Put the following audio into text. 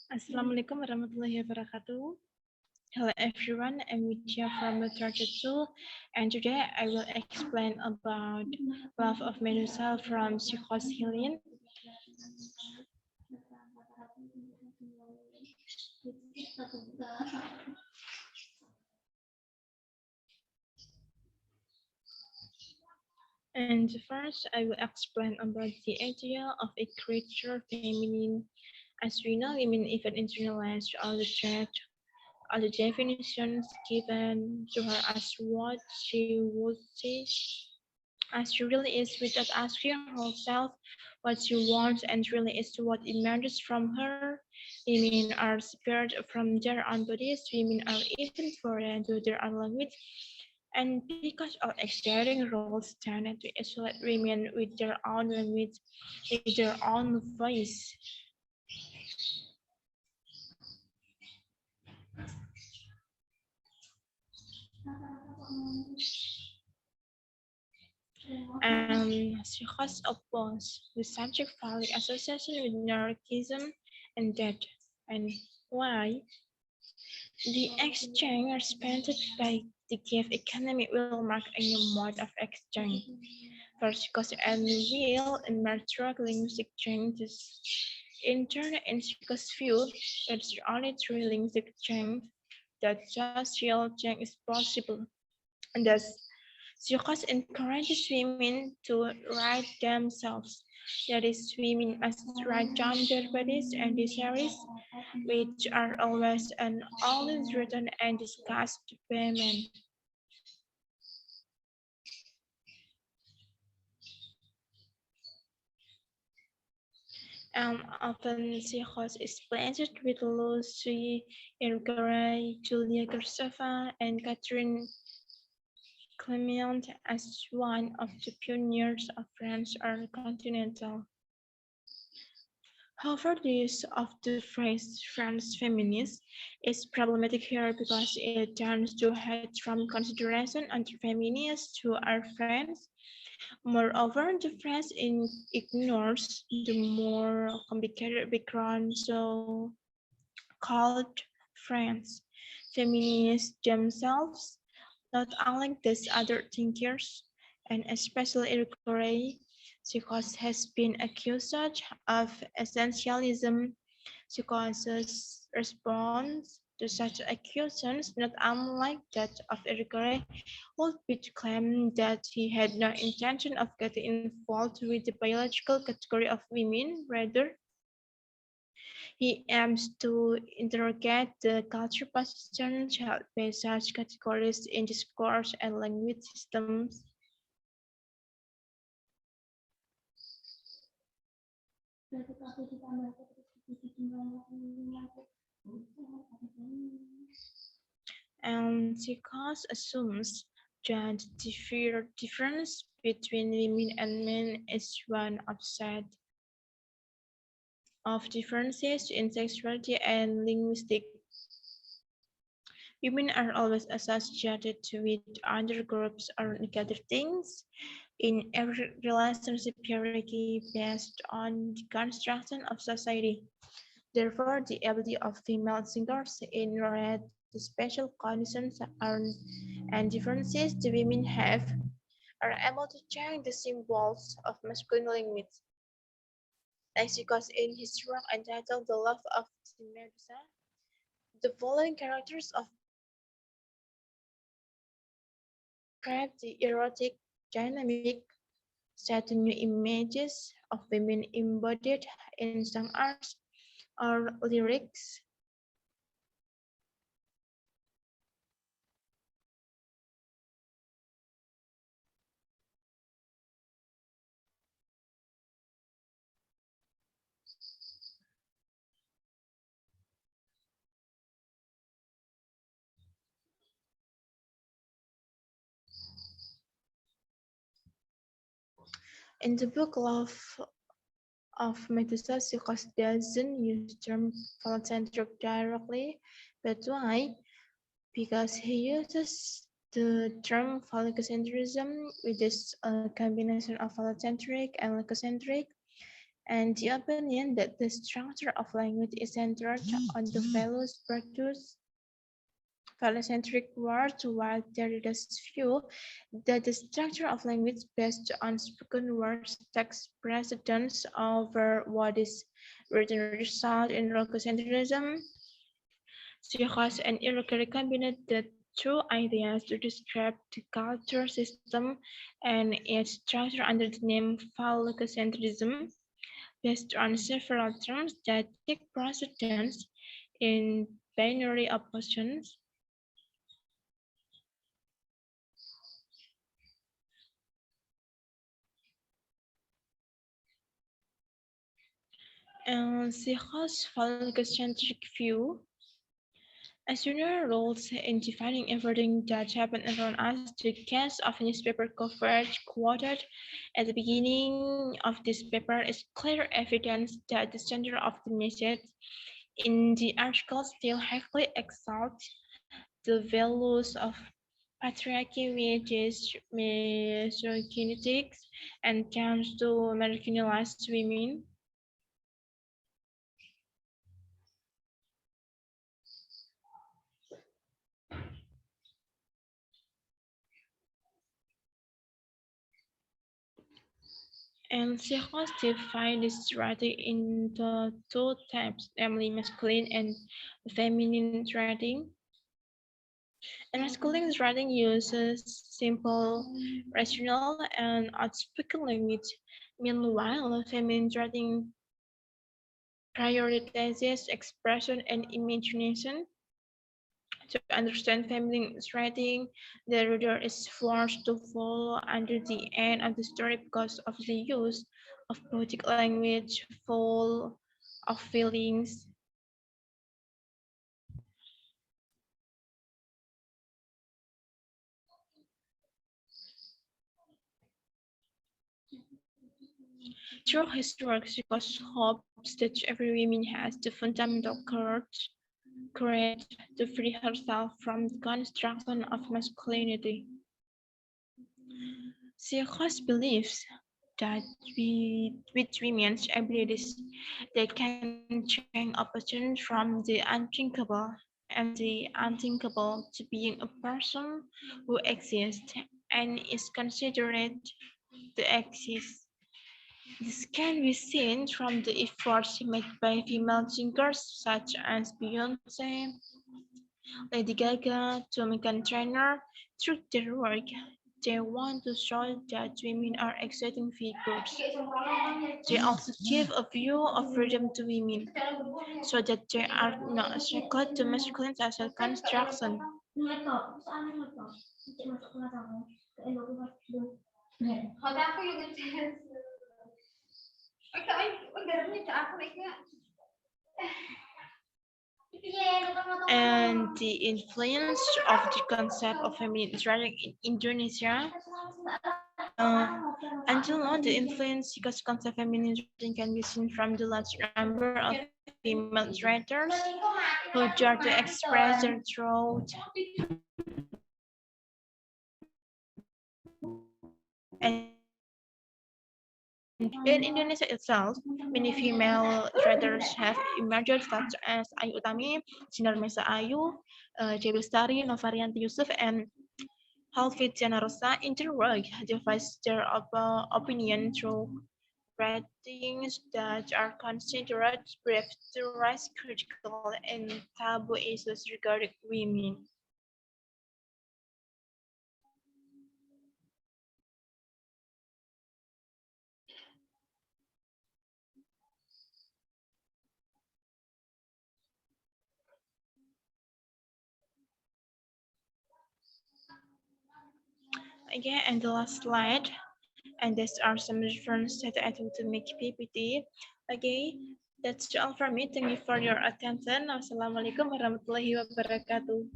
Assalamualaikum warahmatullahi wabarakatuh. Hello everyone, I'm Widya from Literature 2, and today I will explain about Love of Medusa from Cixous Helene. And first, I will explain about the idea of a creature feminine. As we know, women even internalize all the definitions given to her as what she would say, as she really is, without asking herself what she wants and really is what emerges from her. Women are separate from their own bodies, women are even foreign to their own language, and because of existing roles tended to isolate women with their own language, with their own voice. She has opposed the subject value association with narcissism and death. And why? The exchange expanded by the gift economy will mark a new mode of exchange. First, because and will emerge through linguistic changes. In turn, in Chico's view, it's only through linguistic change that social change is possible. And thus, Cixous encourages women to write themselves. That is, women must write down their bodies and desires, which are always and always written and discussed by men. Often Cixous is blended with Lucy Irigaray, Julia Gersova, and Catherine Clement as one of the pioneers of French art continental. However, the use of the phrase French feminist is problematic here because it turns to hate from consideration unto feminists who are friends. Moreover, the phrase ignores the more complicated background so called friends. Feminists themselves, not unlike these other thinkers, and especially Irigaray, Cixous has been accused of essentialism. Cixous' response to such accusations, not unlike that of Irigaray, would be to claim that he had no intention of getting involved with the biological category of women, rather he aims to interrogate the cultural positions held by such categories in discourse and language systems. And Cixous assumes that the difference between women and men is one of set of differences in sexuality and linguistic. Women are always associated with other groups or negative things in every relationship hierarchy based on the construction of society. Therefore, the ability of female singers in read the special conditions and differences the women have are able to change the symbols of masculine language. Because in his work entitled The Love of Medusa, the following characters of describe the erotic dynamic, set new images of women embodied in song arts or lyrics. In the book Love of Medusa, Cixous doesn't use the term phallocentric directly, but why? Because he uses The term phallocentrism, which is a combination of phallocentric and leucocentric, and the opinion that the structure of language is centered on the phallus versus phallocentric words, while Derrida's view that the structure of language based on spoken words takes precedence over what is written result in logocentrism. Cixous and Irregular combined the two ideas to describe the culture system and its structure under the name phallocentrism, based on several terms that take precedence in binary oppositions. And Cixous' phallocentric view as general rules in defining everything that happened around us, the case of newspaper coverage quoted at the beginning of this paper is clear evidence that the center of the message in the article still heavily exalts the values of patriarchy, which is misogynistic and tends to marginalize women. And Cixous divided this writing into two types, namely masculine and feminine writing. And masculine writing uses simple, rational, and outspoken language. Meanwhile, feminine writing prioritizes expression and imagination. To understand feminine writing, the reader is forced to follow under the end of the story because of the use of poetic language full of feelings. Through his work, Cixous hopes that every woman has the fundamental courage to free herself from the construction of masculinity. Cixous believes that with women's abilities, they can change opportunities from the unthinkable and the unthinkable to being a person who exists and is considered to exist. This can be seen from the efforts made by female singers such as Beyonce, Lady Gaga, to Meghan Trainor. Through their work, they want to show that women are exciting figures. They also give a view of freedom to women, so that they are not shackled to masculine social construction. And the influence of the concept of feminine writing in Indonesia. Uh, until now, the influence because concept feminine writing can be seen from the large number of female writers who dare to express their thoughts and in Indonesia itself, many female writers have emerged such as Ayu Utami, Sinar Mesa Ayu, Dewi Lestari, Novarianti Yusuf, and Halfidiana Rosa. In their work, they voice their opinion through writings that are considered brave to raise critical and taboo issues regarding women. Okay, and the last slide. And these are some references that I do to make PPT. Okay, that's all from me. Thank you for your attention. Wassalamualaikum warahmatullahi wabarakatuh.